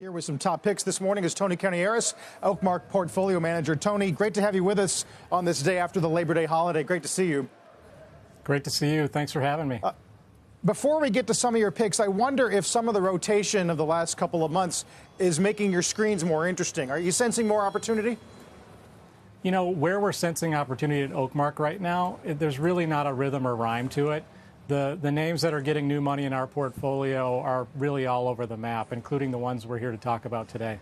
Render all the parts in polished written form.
Here with some top picks this morning is Tony Coniaris, OakMark's portfolio manager. Tony, great to have you with us on this day after the Labor Day holiday. Great to see you. Great to see you. Thanks for having me. Before we get to some of your picks, I wonder if some of the rotation of the last couple of months is making your screens more interesting. Are you sensing more opportunity? You know, where we're sensing opportunity at OakMark right now, there's really not a rhythm or rhyme to it. The names that are getting new money in our portfolio are really all over the map, including the ones we're here to talk about today.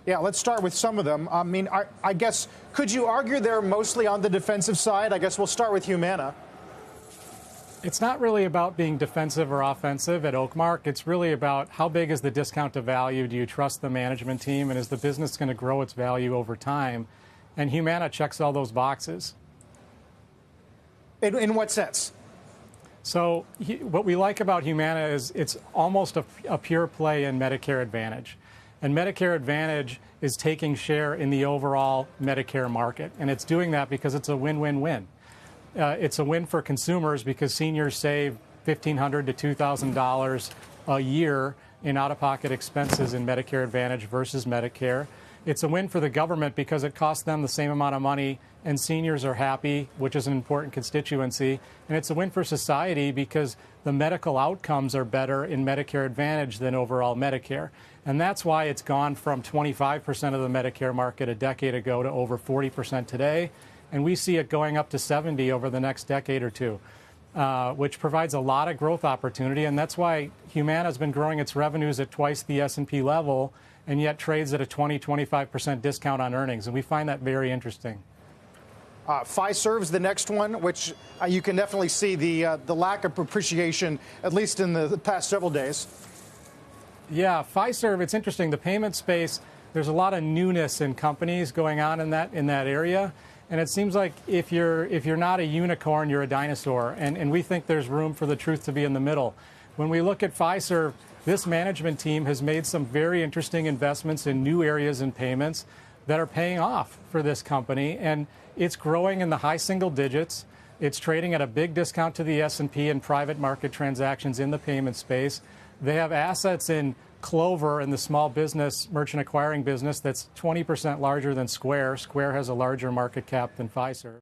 Yeah, let's start with some of them. I mean, I guess, could you argue they're mostly on the defensive side? I guess we'll start with Humana. It's not really about being defensive or offensive at OakMark. It's really about how big is the discount to value? Do you trust the management team? And is the business going to grow its value over time? And Humana checks all those boxes. In what sense? So what we like about Humana is it's almost a pure play in Medicare Advantage. And Medicare Advantage is taking share in the overall Medicare market. And it's doing that because it's a win-win-win. It's a win for consumers because seniors save $1,500 to $2,000 a year in out-of-pocket expenses in Medicare Advantage versus Medicare. It's a win for the government because it costs them the same amount of money and seniors are happy, which is an important constituency. And it's a win for society because the medical outcomes are better in Medicare Advantage than overall Medicare. And that's why it's gone from 25% of the Medicare market a decade ago to over 40% today. And we see it going up to 70 over the next decade or two, which provides a lot of growth opportunity. And that's why Humana has been growing its revenues at twice the S&P level and yet trades at a 20-25% discount on earnings. And we find that very interesting. Fiserv's the next one, which you can definitely see the lack of appreciation, at least in the past several days. Yeah, Fiserv, it's interesting. The payment space, there's a lot of newness in companies going on in that area. And it seems like if you're not a unicorn, you're a dinosaur. And we think there's room for the truth to be in the middle. When we look at Fiserv, this management team has made some very interesting investments in new areas in payments that are paying off for this company. And it's growing in the high single digits. It's trading at a big discount to the S&P and private market transactions in the payment space. They have assets in Clover in the small business merchant acquiring business that's 20% larger than Square. Square has a larger market cap than Fiserv.